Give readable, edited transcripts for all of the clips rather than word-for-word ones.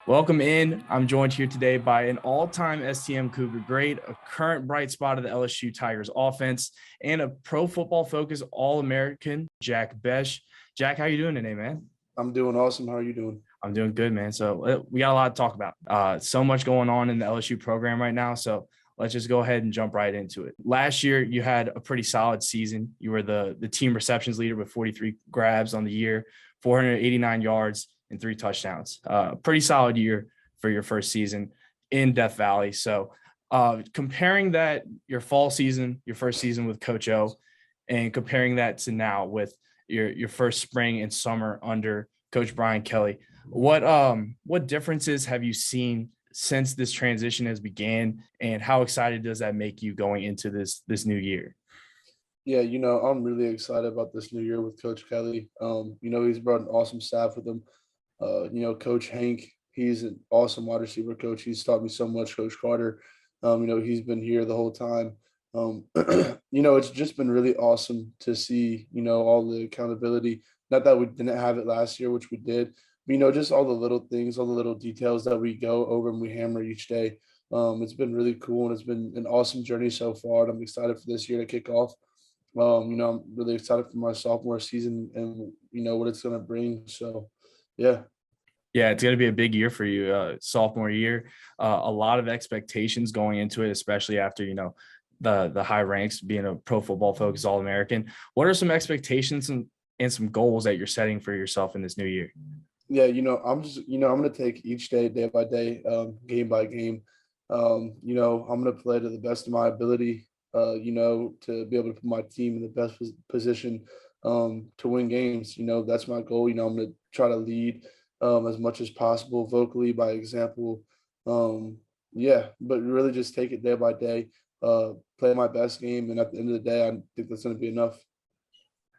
Welcome in. I'm joined here today by an all-time STM Cougar great, a current bright spot of the LSU Tigers offense, and a Pro Football Focus All-American, Jack Bech. Jack, how you doing today, man? I'm doing awesome. How are you doing? I'm doing good, man. So we got a lot to talk about. So much going on in the LSU program right now. So let's just go ahead and jump right into it. Last year, you had a pretty solid season. You were the team receptions leader with 43 grabs on the year, 489 yards, and 3 touchdowns. Pretty solid year for your first season in Death Valley. So comparing that, your fall season, your first season with Coach O, and comparing that to now with your first spring and summer under Coach Brian Kelly, what differences have you seen since this transition has began, and how excited does that make you going into this new year? Yeah, I'm really excited about this new year with Coach Kelly. He's brought an awesome staff with him. Coach Hank, he's an awesome wide receiver coach. He's taught me so much. Coach Carter, he's been here the whole time. It's just been really awesome to see, all the accountability. Not that we didn't have it last year, which we did, but, just all the little things, all the little details that we go over and we hammer each day. It's been really cool, and it's been an awesome journey so far. And I'm excited for this year to kick off. I'm really excited for my sophomore season and, what it's going to bring. So, yeah. Yeah, it's going to be a big year for you, sophomore year. A lot of expectations going into it, especially after, the high ranks, being a Pro Football Focus All-American. What are some expectations and some goals that you're setting for yourself in this new year? Yeah, I'm going to take each day, day by day, game by game. I'm going to play to the best of my ability, to be able to put my team in the best position to win games. That's my goal. I'm going to try to lead as much as possible vocally by example. But really just take it day by day, play my best game. And at the end of the day, I think that's going to be enough.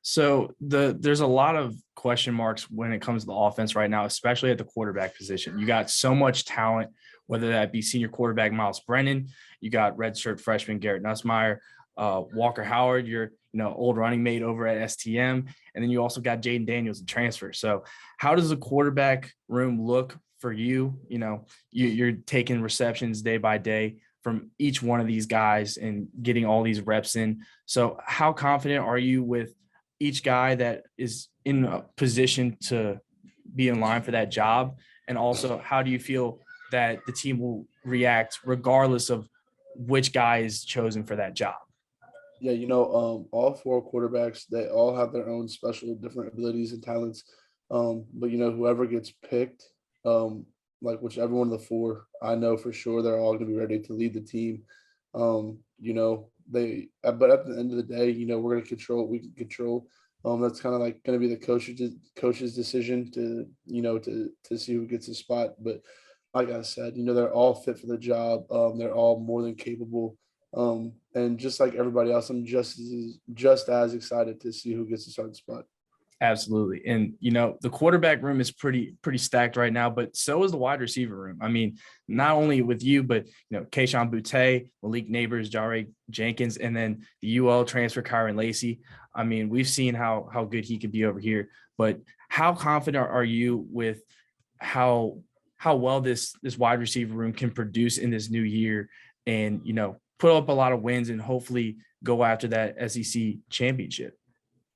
So there's a lot of question marks when it comes to the offense right now, especially at the quarterback position. You got so much talent, whether that be senior quarterback Miles Brennan, you got redshirt freshman Garrett Nussmeier, Walker Howard, your old running mate over at STM, and then you also got Jaden Daniels, the transfer. So how does the quarterback room look for you? You're taking receptions day by day from each one of these guys and getting all these reps in. So how confident are you with each guy that is in a position to be in line for that job? And also, how do you feel that the team will react regardless of which guy is chosen for that job? Yeah, all 4 quarterbacks, they all have their own special different abilities and talents. But whoever gets picked, like whichever one of the 4, I know for sure they're all gonna be ready to lead the team. But at the end of the day, we're gonna control what we can control. That's kind of like gonna be the coach's decision to see who gets the spot. But like I said, they're all fit for the job. They're all more than capable. And just like everybody else, I'm just as excited to see who gets the starting spot. Absolutely. And, the quarterback room is pretty stacked right now, but so is the wide receiver room. I mean, not only with you, but, Keyshawn Butte, Malik Neighbors, Jare Jenkins, and then the UL transfer Kyron Lacey. I mean, we've seen how good he could be over here, but how confident are you with how well this wide receiver room can produce in this new year and, put up a lot of wins and hopefully go after that SEC championship?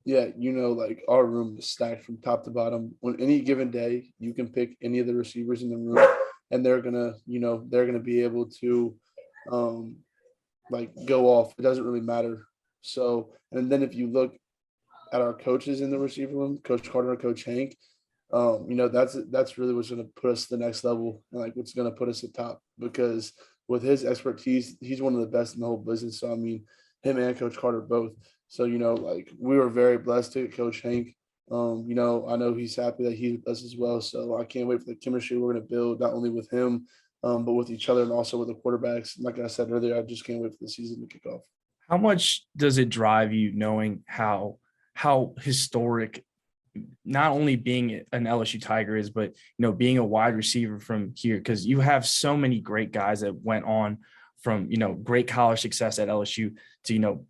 Yeah, like our room is stacked from top to bottom. On any given day, you can pick any of the receivers in the room, and they're gonna be able to, go off. It doesn't really matter. So, and then if you look at our coaches in the receiver room, Coach Carter and Coach Hank, that's really what's gonna put us to the next level, and like what's gonna put us at top. Because with his expertise, he's one of the best in the whole business. So I mean, him and Coach Carter both. So, we were very blessed to get Coach Hank. I know he's happy that he's with us as well. So I can't wait for the chemistry we're going to build, not only with him, but with each other and also with the quarterbacks. Like I said earlier, I just can't wait for the season to kick off. How much does it drive you knowing how historic not only being an LSU Tiger is, but, being a wide receiver from here? Because you have so many great guys that went on from, great college success at LSU to,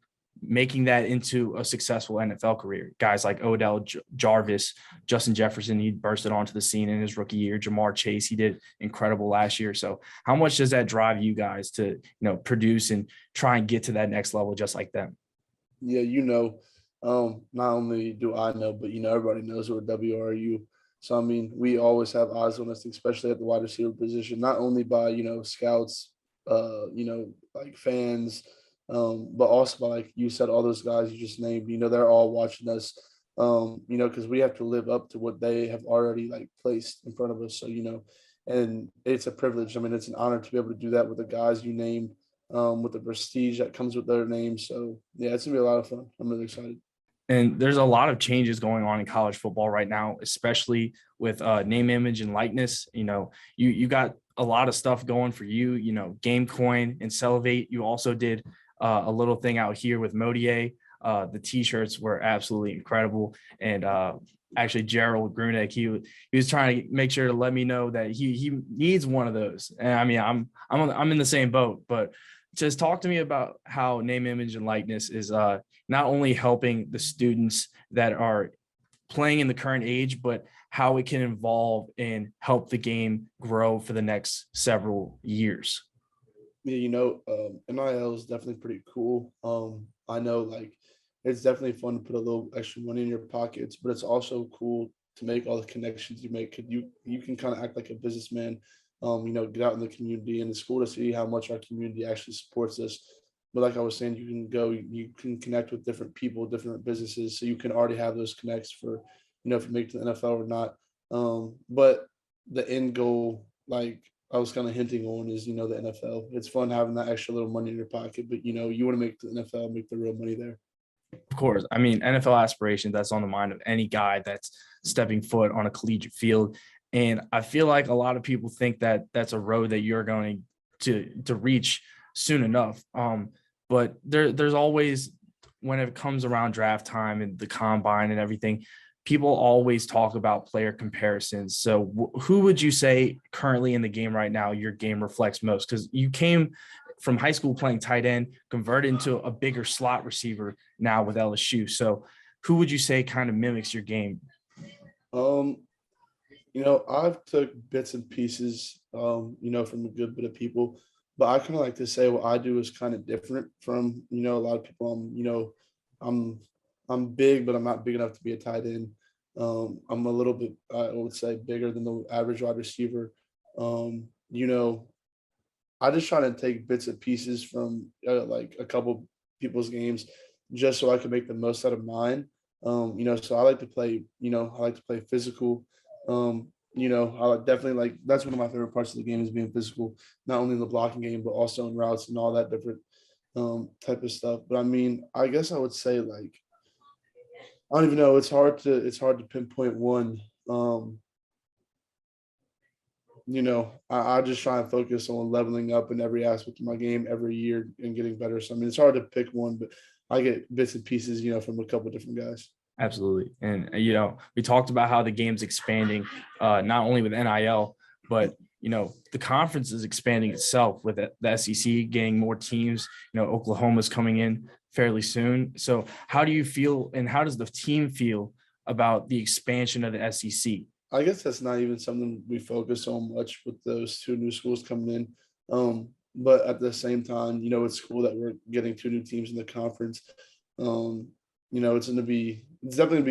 making that into a successful NFL career. Guys like Odell Jarvis, Justin Jefferson, he bursted onto the scene in his rookie year. Jamar Chase, he did incredible last year. So how much does that drive you guys to, produce and try and get to that next level just like them? Yeah, not only do I know, but everybody knows we're WRU. So I mean, we always have eyes on us, especially at the wide receiver position, not only by scouts, like fans, but also by, like you said, all those guys you just named. They're all watching us. Because we have to live up to what they have already like placed in front of us. So and it's a privilege. I mean, it's an honor to be able to do that with the guys you named, with the prestige that comes with their name. So yeah, it's gonna be a lot of fun. I'm really excited. And there's a lot of changes going on in college football right now, especially with name, image, and likeness. You got a lot of stuff going for you. Gamecoin and Cellivate. You also did a little thing out here with Modier. The T-shirts were absolutely incredible, and actually Gerald Grunek, he was trying to make sure to let me know that he needs one of those. And I mean, I'm in the same boat, but just talk to me about how name, image, and likeness is not only helping the students that are playing in the current age, but how it can evolve and help the game grow for the next several years. Yeah, NIL is definitely pretty cool. I know like it's definitely fun to put a little extra money in your pockets, but it's also cool to make all the connections you make. 'Cause you can kind of act like a businessman, get out in the community, and it's cool to see how much our community actually supports us. But like I was saying, you can connect with different people, different businesses, so you can already have those connects for, if you make it to the NFL or not. But the end goal, like I was kind of hinting on, is the NFL. It's fun having that extra little money in your pocket, but you want to make the NFL, make the real money there. Of course. I mean, NFL aspirations, that's on the mind of any guy that's stepping foot on a collegiate field. And I feel like a lot of people think that that's a road that you're going to reach soon enough. But there's always, when it comes around draft time and the combine and everything, people always talk about player comparisons. So who would you say currently in the game right now your game reflects most? Because you came from high school playing tight end, converted into a bigger slot receiver now with LSU. So who would you say kind of mimics your game? Um, I've took bits and pieces, from a good bit of people, but I kind of like to say what I do is kind of different from, a lot of people. I'm I'm big, but I'm not big enough to be a tight end. I'm a little bit, I would say, bigger than the average wide receiver. Um, you know, I just try to take bits and pieces from like a couple people's games just so I can make the most out of mine. So I like to play physical. Definitely like that's one of my favorite parts of the game is being physical, not only in the blocking game, but also in routes and all that different type of stuff. But I mean, I guess I would say like I don't even know. It's hard to pinpoint one. Um, I just try and focus on leveling up in every aspect of my game every year and getting better. So I mean, it's hard to pick one, but I get bits and pieces, from a couple different guys. Absolutely. And, we talked about how the game's expanding, not only with NIL, but, the conference is expanding itself with the SEC getting more teams. Oklahoma's coming in fairly soon. So how do you feel and how does the team feel about the expansion of the SEC? I guess that's not even something we focus on much with those two new schools coming in. But at the same time, it's cool that we're getting two new teams in the conference. Um, it's definitely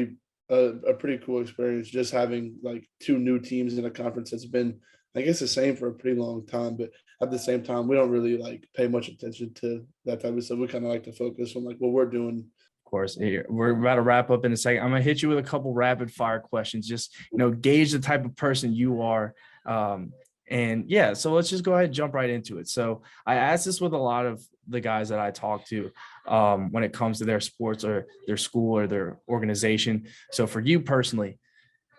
gonna be a pretty cool experience just having like two new teams in a conference that's been, I guess, the same for a pretty long time. But at the same time, we don't really like pay much attention to that type of stuff. We kind of like to focus on like what we're doing. Of course, here we're about to wrap up in a second. I'm gonna hit you with a couple rapid fire questions. Just gauge the type of person you are. And yeah, so let's just go ahead and jump right into it. So I asked this with a lot of the guys that I talk to when it comes to their sports or their school or their organization. So for you personally,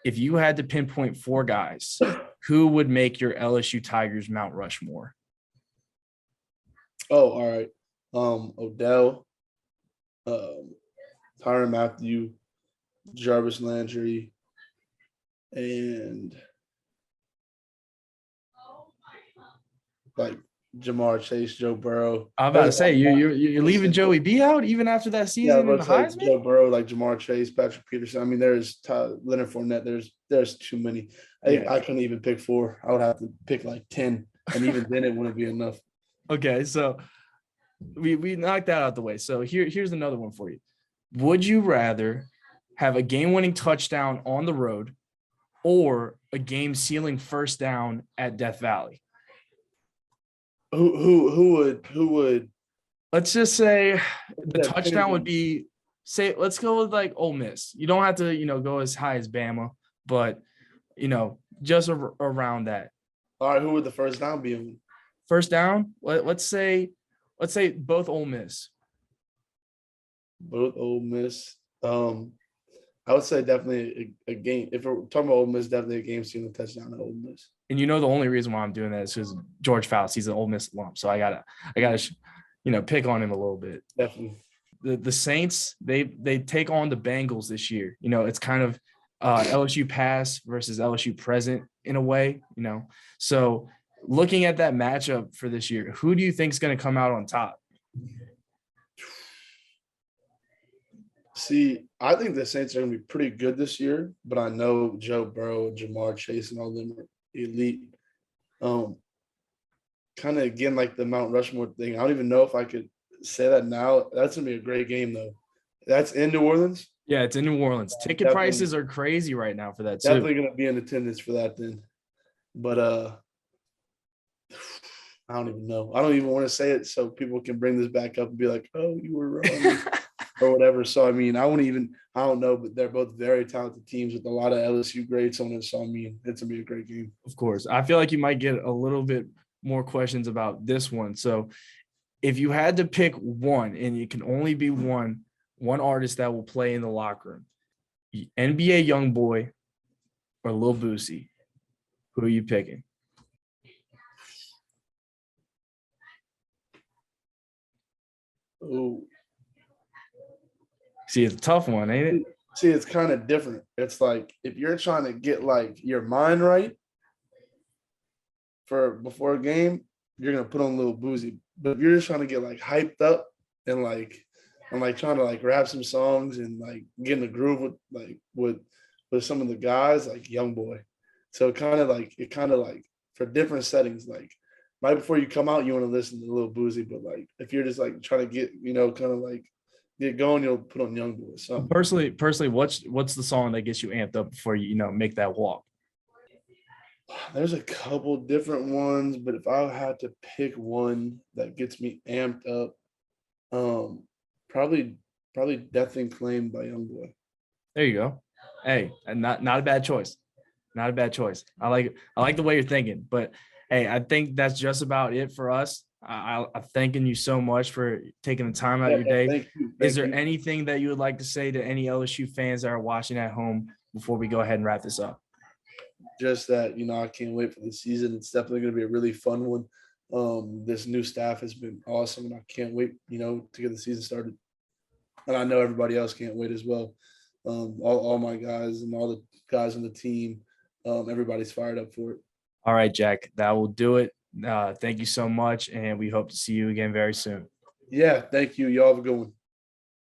if you had to pinpoint four guys, who would make your LSU Tigers Mount Rushmore? Oh, all right. Odell, um, Tyron Matthew, Jarvis Landry, and like Jamar Chase, Joe Burrow. I'm about There's to a lot say you're more leaving simple. Joey B out even after that Yeah, season in the but like Heisman. Joe Burrow, like Jamar Chase, Patrick Peterson. I mean, there's Leonard Fournette. There's too many. Yeah. I couldn't even pick four. I would have to pick like 10, and even then it wouldn't be enough. Okay, so we knocked that out the way. So here's another one for you. Would you rather have a game-winning touchdown on the road or a game-sealing first down at Death Valley? Who would Let's just say the that touchdown would Penny? be say let's go with like Ole Miss. You don't have to, go as high as Bama, but just around that. All right, who would the first down be on? First down, let's say both Ole Miss. Both Ole Miss. I would say definitely a game. If we're talking about Ole Miss, definitely a game sealing touchdown at Ole Miss. And the only reason why I'm doing that is because George Faust, he's an Ole Miss alum. So I gotta pick on him a little bit. Definitely. The Saints, they take on the Bengals this year. It's kind of LSU past versus LSU present in a way, So looking at that matchup for this year, who do you think is going to come out on top? See, I think the Saints are going to be pretty good this year, but I know Joe Burrow, Jamar Chase, and all of them are elite. Kind of again like the Mount Rushmore thing. I don't even know if I could say that now. That's going to be a great game though. That's in New Orleans. Yeah, it's in New Orleans. Ticket prices are crazy right now for that too. Definitely going to be in attendance for that then. But I don't even know. I don't even want to say it so people can bring this back up and be like, "Oh, you were wrong," or whatever. So I mean, I don't know, but they're both very talented teams with a lot of LSU greats on it. So I mean, it's gonna be a great game. Of course, I feel like you might get a little bit more questions about this one. So, if you had to pick one, and it can only be one artist that will play in the locker room, NBA YoungBoy or Lil Boosie, who are you picking? Oh, See, it's a tough one, ain't it? see, it's kind of different. It's like if you're trying to get like your mind right for before a game, you're gonna put on a little boozy. But if you're just trying to get like hyped up and like trying to like rap some songs and like get in the groove with some of the guys like Young Boy. So it kind of like for different settings, like right before you come out, you want to listen to a little boozy, but like if you're just like trying to get, kind of like get going, you'll put on Young Boy. So Personally, what's the song that gets you amped up before you make that walk? there's a couple different ones, but if I had to pick one that gets me amped up, probably Death and Claim by Young Boy. There you go. Hey, and not a bad choice. Not a bad choice. I like the way you're thinking. But hey, I think that's just about it for us. I'm thanking you so much for taking the time out of your day. Thank you. Is there anything that you would like to say to any LSU fans that are watching at home before we go ahead and wrap this up? Just that, I can't wait for the season. It's definitely going to be a really fun one. This new staff has been awesome, and I can't wait, to get the season started. And I know everybody else can't wait as well. All my guys and all the guys on the team, everybody's fired up for it. All right, Jack, that will do it. Thank you so much, and we hope to see you again very soon. Yeah, thank you. Y'all have a good one.